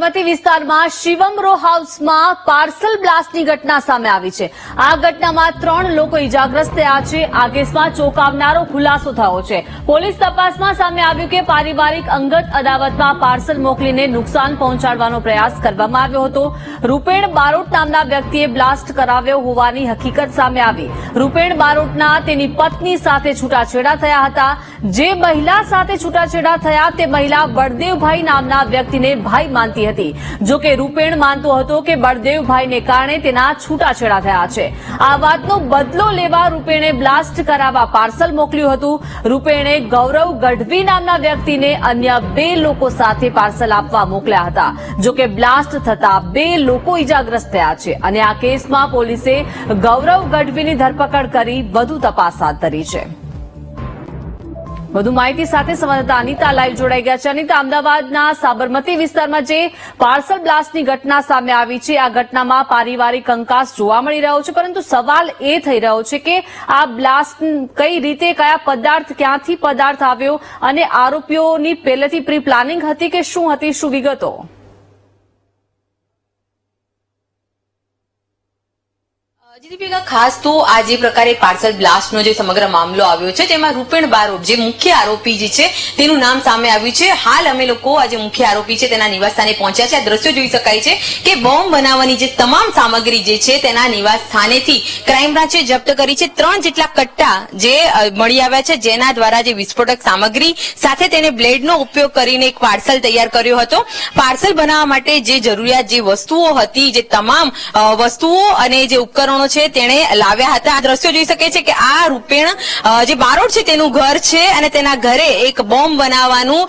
સાબરમતી વિસ્તારમાં શિવમ રો હાઉસમાં પાર્સલ બ્લાસ્ટની ઘટના સામે આવી છે। આ ઘટનામાં 3 લોકો ઇજાગ્રસ્ત થયા છે। આ કેસમાં ચોંકાવનારો ખુલાસો થયો છે। પોલીસ તપાસમાં સામે આવ્યું કે પારિવારિક અંગત અદાવતમાં પાર્સલ મોકલીને નુકસાન પહોંચાડવાનો પ્રયાસ કરવામાં આવ્યો હતો। રૂપેણ બારોટ નામના વ્યક્તિએ બ્લાસ્ટ કરાવ્યો હોવાની હકીકત સામે આવી। રૂપેણ બારોટના તેની પત્ની સાથે છૂટાછેડા થયા હતા। જે મહિલા સાથે છૂટાછેડા થયા તે મહિલા બળદેવભાઈ નામના વ્યક્તિને ભાઈ માનતી હતી। જો કે રૂપેણ માનતો હતો કે બળદેવભાઈને કારણે તેના છૂટાછેડા થયા છે। આ વાતનો બદલો લેવા રૂપેણે બ્લાસ્ટ કરાવવા પાર્સલ મોકલ્યું હતું। રૂપેણે ગૌરવ ગઢવી નામના વ્યક્તિને અન્ય 2 લોકો સાથે પાર્સલ આપવા મોકલ્યા હતા। જો કે બ્લાસ્ટ થતા 2 લોકો ઇજાગ્રસ્ત થયા છે અને આ કેસમાં પોલીસે ગૌરવ ગઢવીની ધરપકડ કરી વધુ તપાસ હાથ ધરી છે। વધુ માહિતી સાથે સંવાદદાતા અનિતા લાઈવ જોડાઈ ગયા છે। અનિતા, અમદાવાદના સાબરમતી વિસ્તારમાં જે પાર્સલ બ્લાસ્ટની ઘટના સામે આવી છે, આ ઘટનામાં પારિવારિક કંકાસ જોવા મળી રહ્યો છે, પરંતુ સવાલ એ થઈ રહ્યો છે કે આ બ્લાસ્ટ કઈ રીતે, કયા પદાર્થ, ક્યાંથી પદાર્થ આવ્યો અને આરોપીઓની પહેલેથી પ્રી પ્લાનિંગ હતી કે શું હતી, શું વિગતો? દીપિકા, ખાસ તો આ જે પ્રકારે પાર્સલ બ્લાસ્ટનો જે સમગ્ર મામલો આવ્યો છે તેમાં રૂપેણ બારોટ જે મુખ્ય આરોપી જે છે તેનું નામ સામે આવ્યું છે। હાલ અમે લોકો આ જે મુખ્ય આરોપી છે તેના નિવાસસ્થાને પહોંચ્યા છે। આ દ્રશ્યો જોઈ શકાય છે કે બોમ્બ બનાવવાની જે તમામ સામગ્રી જે છે તેના નિવાસ સ્થાનેથી ક્રાઇમ બ્રાન્ચે જપ્ત કરી છે। 3 જેટલા કટ્ટા જે મળી આવ્યા છે, જેના દ્વારા જે વિસ્ફોટક સામગ્રી સાથે તેને બ્લેડનો ઉપયોગ કરીને એક પાર્સલ તૈયાર કર્યો હતો। પાર્સલ બનાવવા માટે જે જરૂરિયાત જે વસ્તુઓ હતી, જે તમામ વસ્તુઓ અને જે ઉપકરણો છે તેણે લાવ્યા હતા। આ દ્રશ્યો જોઈ શકે છે કે આ રૂપેણ જે બારોટ છે તેનું ઘર છે અને તેના ઘરે એક બોમ્બ બનાવવાનું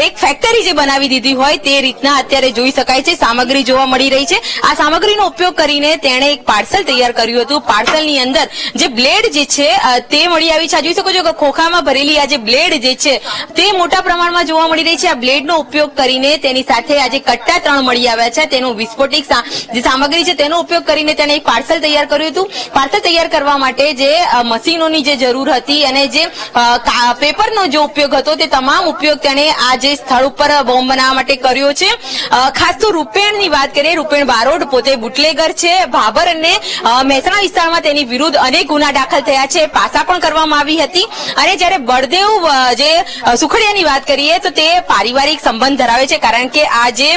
એક ફેક્ટરી જે બનાવી દીધી હોય તે રીતના અત્યારે જોઈ શકાય છે, સામગ્રી જોવા મળી રહી છે। આ સામગ્રીનો ઉપયોગ કરીને તેણે એક પાર્સલ તૈયાર કર્યું હતું। પાર્સલની અંદર જે બ્લેડ જે છે તે મળી આવી છે। જોઈ શકો છો કે ખોખામાં ભરેલી આ જે બ્લેડ જે છે તે મોટા પ્રમાણમાં જોવા મળી રહી છે। આ બ્લેડનો ઉપયોગ કરીને તેની સાથે આ જે કટ્ટા 3 મળી આવ્યા છે તેનું વિસ્ફોટક જે સામગ્રી છે તેનો ઉપયોગ કરીને તેણે એક પાર્સલ તૈયાર કર્યું હતું। પાર્સલ તૈયાર કરવા માટે જે મશીનોની જે જરૂર હતી અને જે પેપરનો જે ઉપયોગ હતો તે તમામ ઉપયોગ તેણે આ જે સ્થળ ઉપર બોમ્બ બનાવવા માટે કર્યો છે। ખાસ તો રૂપેણની વાત કરીએ, રૂપેણ બારોટ પોતે બુટલેગર છે। ભાભર અને મહેસાણા વિસ્તારમાં તેની વિરુદ્ધ અનેક ગુના દાખલ થયા છે, પાસા પણ કરવામાં આવી હતી। અને જ્યારે બળદેવ જે સુખડિયાની વાત કરીએ તો તે પારિવારિક સંબંધ ધરાવે છે, કારણ કે આ જે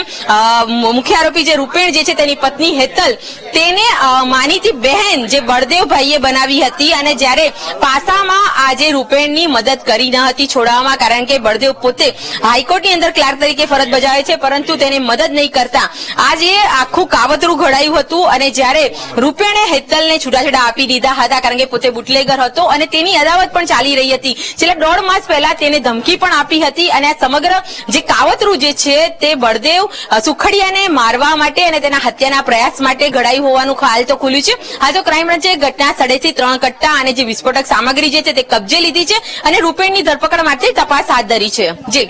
મુખ્ય આરોપી જે રૂપેણ જે છે તેની પત્ની હેતલ તેને માનીતી બહેન જે બળદેવભાઈએ બનાવી હતી અને જ્યારે પાસામાં આજે રૂપેણની મદદ કરી ન હતી છોડાવવામાં, કારણ કે બળદેવ પોતે હાઈકોર્ટની અંદર ક્લાર્ક તરીકે ફરજ બજાવે છે, પરંતુ તેને મદદ નહીં કરતા આજે આખું કાવતરું ઘડાયું હતું। અને જ્યારે રૂપેણે હેતલને છૂટાછેડા આપી દીધા હતા, કારણ કે પોતે બુટલેગર હતો અને તેની અદાવત પણ ચાલી રહી હતી, છેલ્લા 1.5 માસ પહેલા તેને ધમકી પણ આપી હતી। અને આ સમગ્ર જે કાવતરું જે છે તે બળદેવ સુખડિયાને મારવા માટે અને તેના હત્યાના પ્રયાસ માટે ઘડાયું હોવાનું હાલ તો ખુલ્યું છે। આ તો ક્રાઇમ બ્રાન્ચે ઘટના સ્થળેથી 3 કટ્ટા અને જે વિસ્ફોટક સામગ્રી જે છે તે કબજે લીધી છે અને રૂપેણની ધરપકડ માટે તપાસ હાથ ધરી છે। જી,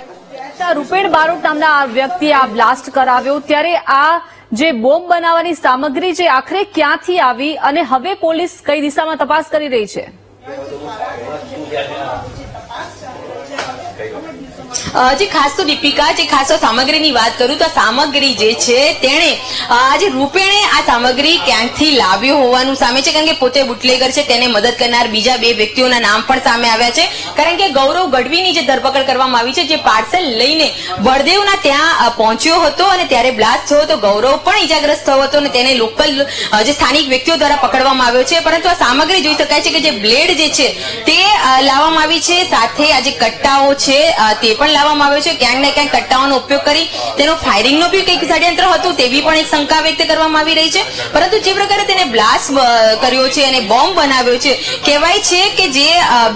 રૂપેણ બારોટ નામના આ વ્યક્તિએ આ બ્લાસ્ટ કરાવ્યો, ત્યારે આ જે બોમ્બ બનાવવાની સામગ્રી છે આખરે ક્યાંથી આવી અને હવે પોલીસ કઈ દિશામાં તપાસ કરી રહી છે? જે ખાસ તો દીપિકા, જે ખાસ તો સામગ્રીની વાત કરું તો સામગ્રી જે છે તેણે આજે રૂપેણે આ સામગ્રી ક્યાંકથી લાવ્યો હોવાનું સામે છે, કારણ કે પોતે બુટલેગર છે, તેને મદદ કરનાર બીજા 2 વ્યક્તિઓના નામ પણ સામે આવ્યા છે। કારણ કે ગૌરવ ગઢવીની જે ધરપકડ કરવામાં આવી છે, જે પાર્સલ લઈને બળદેવના ત્યાં પહોંચ્યો હતો અને ત્યારે બ્લાસ્ટ થયો તો ગૌરવ પણ ઇજાગ્રસ્ત થયો હતો અને તેને લોકલ જે સ્થાનિક વ્યક્તિઓ દ્વારા પકડવામાં આવ્યો છે। પરંતુ આ સામગ્રી જોઈ શકાય છે કે જે બ્લેડ જે છે તે લાવવામાં આવી છે, સાથે આ જે કટ્ટાઓ છે તે પણ લાવવામાં આવ્યો છે। ક્યાંક ને ક્યાંક કટ્ટાઓનો ઉપયોગ કરી તેનો ફાયરિંગનો બી કંઈક ષડયંત્ર હતું તેવી પણ એક શંકા વ્યક્ત કરવામાં આવી રહી છે। પરંતુ જે પ્રકારે તેને બ્લાસ્ટ કર્યો છે અને બોમ્બ બનાવ્યો છે, કહેવાય છે કે જે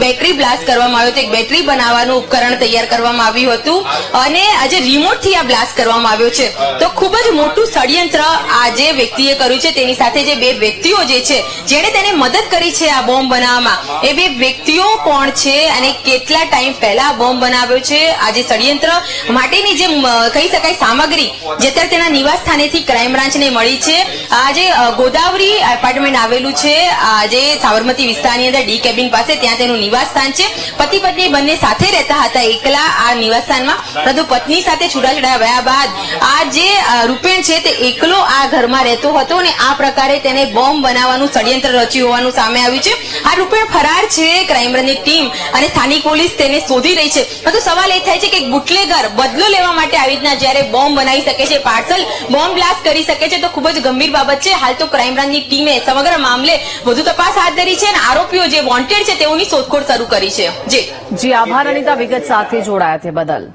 બેટરી બ્લાસ્ટ કરવામાં આવ્યો હતો, એક બેટરી બનાવવાનું ઉપકરણ તૈયાર કરવામાં આવ્યું હતું અને આજે રિમોટથી આ બ્લાસ્ટ કરવામાં આવ્યો છે, તો ખૂબ જ મોટું ષડયંત્ર આ જે વ્યક્તિએ કર્યું છે। તેની સાથે જે 2 વ્યક્તિઓ જે છે જેણે તેને મદદ કરી છે આ બોમ્બ બનાવવામાં, એ 2 વ્યક્તિઓ કોણ છે અને કેટલા ટાઈમ પહેલા બોમ્બ બનાવ્યો છે, આજે જે ષડયંત્ર માટેની જે કહી શકાય સામગ્રી જે અત્યારે તેના નિવાસ સ્થાનેથી ક્રાઇમ બ્રાન્ચને મળી છે. આ જે ગોદાવરી એપાર્ટમેન્ટ આવેલું છે આ જે સાબરમતી વિસ્તારની અંદર ડી કેબિન પાસે, ત્યાં તેનું નિવાસ સ્થાન છે. પતિ પત્ની બંને સાથે રહેતા હતા એકલા આ નિવાસ સ્થાનમાં, પરંતુ પત્ની સાથે છૂટાછેડા થયા બાદ આ જે રૂપેણ છે તે એકલો આ ઘરમાં રહેતો હતો અને આ પ્રકારે તેને બોમ્બ બનાવવાનું ષડયંત્ર રચ્યું હોવાનું સામે આવ્યું છે. આ રૂપેણ ફરાર છે. ક્રાઇમ બ્રાન્ચની ટીમ અને સ્થાનિક પોલીસ તેને શોધી રહી છે. પરંતુ સવાલ એ થાય છે કે બુટલેગર બદલો લેવા માટે આવી રીતના જ્યારે બોમ્બ બનાવી શકે છે, પાર્સલ બોમ્બ બ્લાસ્ટ કરી શકે છે, તો ખૂબ જ ગંભીર બાબત છે. હાલ તો ક્રાઇમ બ્રાન્ચની ટીમે સમગ્ર મામલે વધુ તપાસ હાથ ધરી છે અને આરોપીઓ જે વોન્ટેડ છે તેઓની શોધખોળ શરૂ કરી છે. જી આભાર અનિતા વિગત સાથે જોડાયા તે બદલ.